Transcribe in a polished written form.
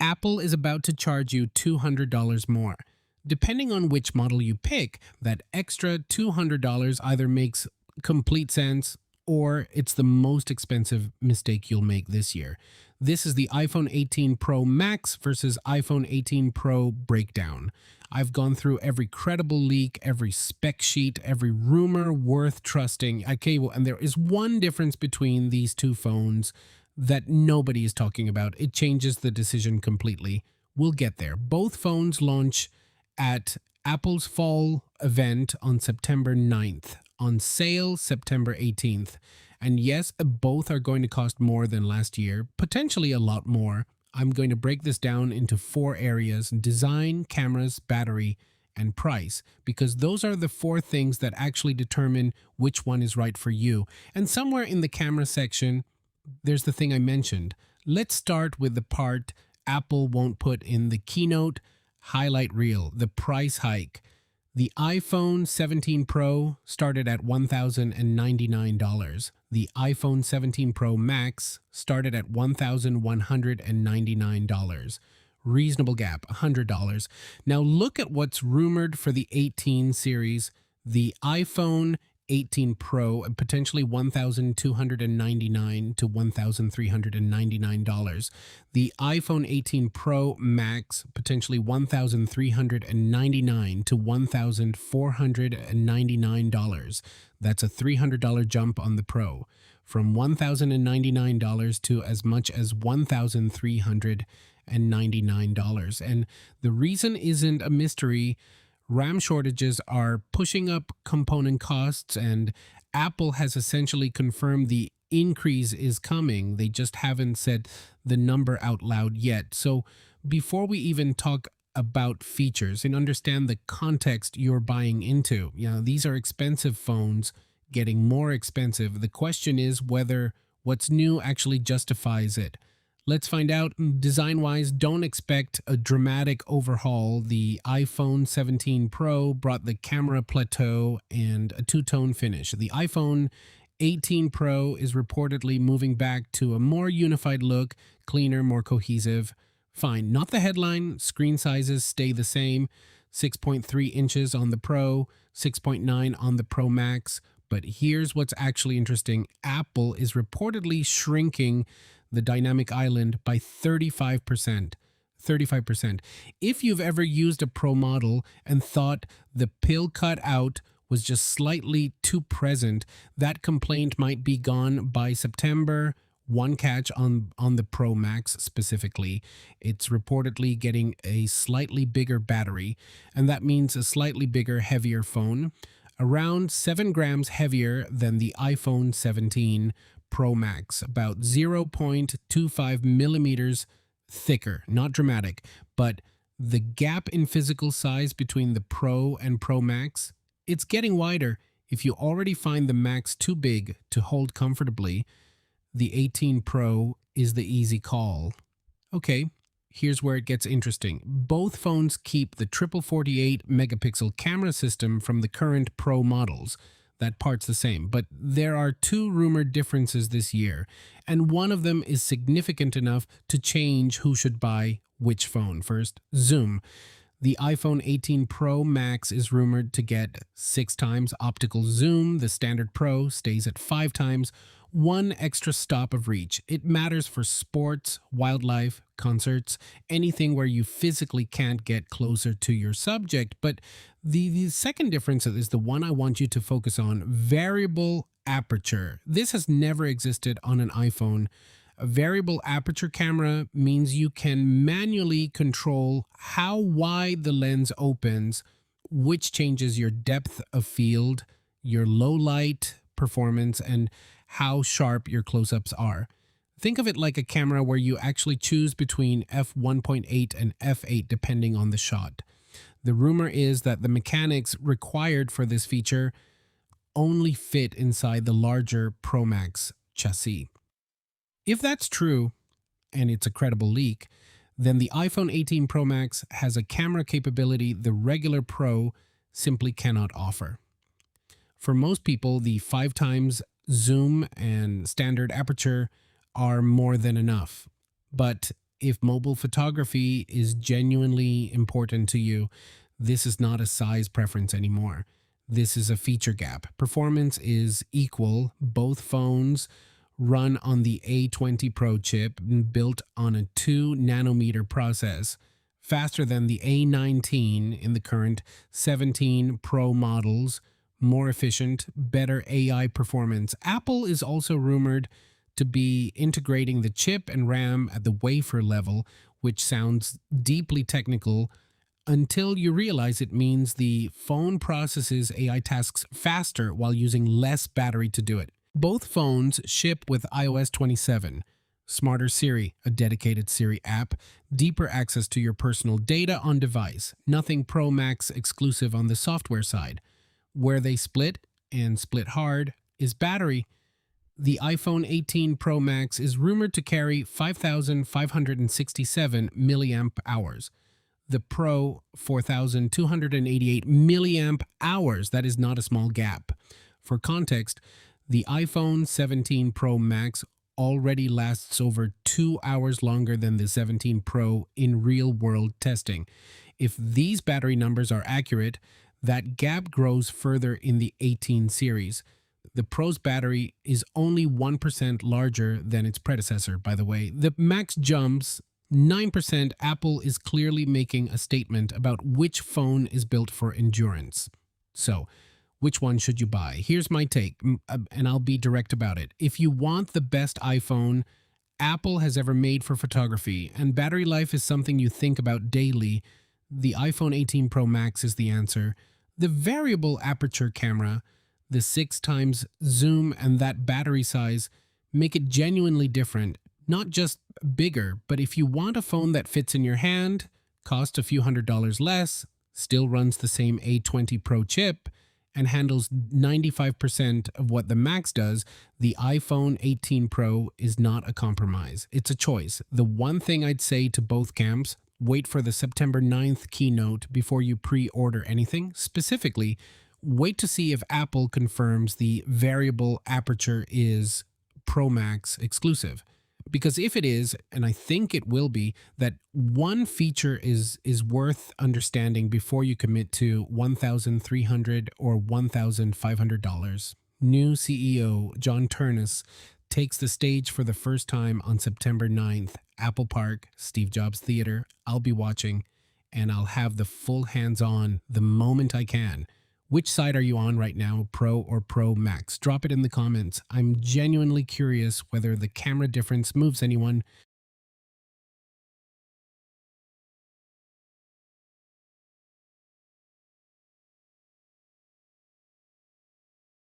Apple is about to charge you $200 more. Depending on which model you pick, that extra $200 either makes complete sense or it's the most expensive mistake you'll make this year. This is the iPhone 18 Pro Max versus iPhone 18 Pro breakdown. I've gone through every credible leak, every spec sheet, every rumor worth trusting. And there is one difference between these two phones that nobody is talking about. It changes the decision completely. We'll get there. Both phones launch at Apple's fall event on September 9th, on sale September 18th. And yes, both are going to cost more than last year, potentially a lot more. I'm going to break this down into 4 areas: design, cameras, battery, and price, because those are the 4 things that actually determine which one is right for you. And somewhere in the camera section, there's the thing I mentioned. Let's start with the part Apple won't put in the keynote highlight reel, the price hike. The iPhone 17 Pro started at $1,099. The iPhone 17 Pro Max started at $1,199. Reasonable gap, $100. Now look at what's rumored for the 18 series. The iPhone 18 Pro, potentially $1,299 to $1,399. The iPhone 18 Pro Max, potentially $1,399 to $1,499. That's a $300 jump on the Pro, from $1,099 to as much as $1,399. And the reason isn't a mystery. RAM shortages are pushing up component costs, and Apple has essentially confirmed the increase is coming. They just haven't said the number out loud yet. So before we even talk about features and understand the context you're buying into, these are expensive phones getting more expensive. The question is whether what's new actually justifies it. Let's find out. Design-wise, don't expect a dramatic overhaul. The iPhone 17 Pro brought the camera plateau and a two-tone finish. The iPhone 18 Pro is reportedly moving back to a more unified look, cleaner, more cohesive. Fine. Not the headline. Screen sizes stay the same. 6.3 inches on the Pro, 6.9 on the Pro Max. But here's what's actually interesting. Apple is reportedly shrinking the dynamic island by 35%. 35%. If you've ever used a Pro model and thought the pill cut out was just slightly too present, that complaint might be gone by September. One catch on the Pro Max specifically: it's reportedly getting a slightly bigger battery, and that means a slightly bigger, heavier phone, around 7 grams heavier than the iPhone 17 Pro Max, about 0.25 millimeters thicker. Not dramatic, but the gap in physical size between the Pro and Pro Max, it's getting wider. If you already find the Max too big to hold comfortably, the 18 Pro is the easy call. Okay, here's where it gets interesting. Both phones keep the triple 48 megapixel camera system from the current Pro models. That part's the same, but there are 2 rumored differences this year, and one of them is significant enough to change who should buy which phone. First, zoom. The iPhone 18 Pro Max is rumored to get 6 times optical zoom. The standard Pro stays at 5 times, 1 extra stop of reach. It matters for sports, wildlife, concerts, anything where you physically can't get closer to your subject. But the second difference is the one I want you to focus on: variable aperture. This has never existed on an iPhone. A variable aperture camera means you can manually control how wide the lens opens, which changes your depth of field, your low light performance, and how sharp your close-ups are. Think of it like a camera where you actually choose between f1.8 and f8 depending on the shot. The rumor is that the mechanics required for this feature only fit inside the larger Pro Max chassis. If that's true, and it's a credible leak, then the iPhone 18 Pro Max has a camera capability the regular Pro simply cannot offer. For most people, the 5 times zoom and standard aperture are more than enough. But If mobile photography is genuinely important to you, this is not a size preference anymore. This is a feature gap. Performance is equal. Both phones run on the A20 Pro chip built on a 2 nanometer process, faster than the A19 in the current 17 Pro models, more efficient, better AI performance. Apple is also rumored to be integrating the chip and RAM at the wafer level, which sounds deeply technical until you realize it means the phone processes AI tasks faster while using less battery to do it. Both phones ship with iOS 27, Smarter Siri, a dedicated Siri app, deeper access to your personal data on device, nothing Pro Max exclusive on the software side. Where they split, and split hard, is battery. The iPhone 18 Pro Max is rumored to carry 5,567 milliamp hours. The Pro 4,288 milliamp hours. That is not a small gap. For context, the iPhone 17 Pro Max already lasts over 2 hours longer than the 17 Pro in real world testing. If these battery numbers are accurate, that gap grows further in the 18 series. The Pro's battery is only 1% larger than its predecessor, by the way. The Max jumps 9%. Apple is clearly making a statement about which phone is built for endurance. So, which one should you buy? Here's my take, and I'll be direct about it. If you want the best iPhone Apple has ever made for photography, and battery life is something you think about daily, the iPhone 18 Pro Max is the answer. The variable aperture camera, the 6 times zoom, and that battery size make it genuinely different. Not just bigger, but if you want a phone that fits in your hand, costs a few $100s less, still runs the same A20 Pro chip, and handles 95% of what the Max does, the iPhone 18 Pro is not a compromise. It's a choice. The one thing I'd say to both camps, wait for the September 9th keynote before you pre-order anything. Specifically, wait to see if Apple confirms the variable aperture is Pro Max exclusive. Because if it is, and I think it will be, that one feature is worth understanding before you commit to $1,300 or $1,500. New CEO John Turnus takes the stage for the first time on September 9th, Apple Park, Steve Jobs Theater. I'll be watching, and I'll have the full hands-on the moment I can. Which side are you on right now, Pro or Pro Max? Drop it in the comments. I'm genuinely curious whether the camera difference moves anyone.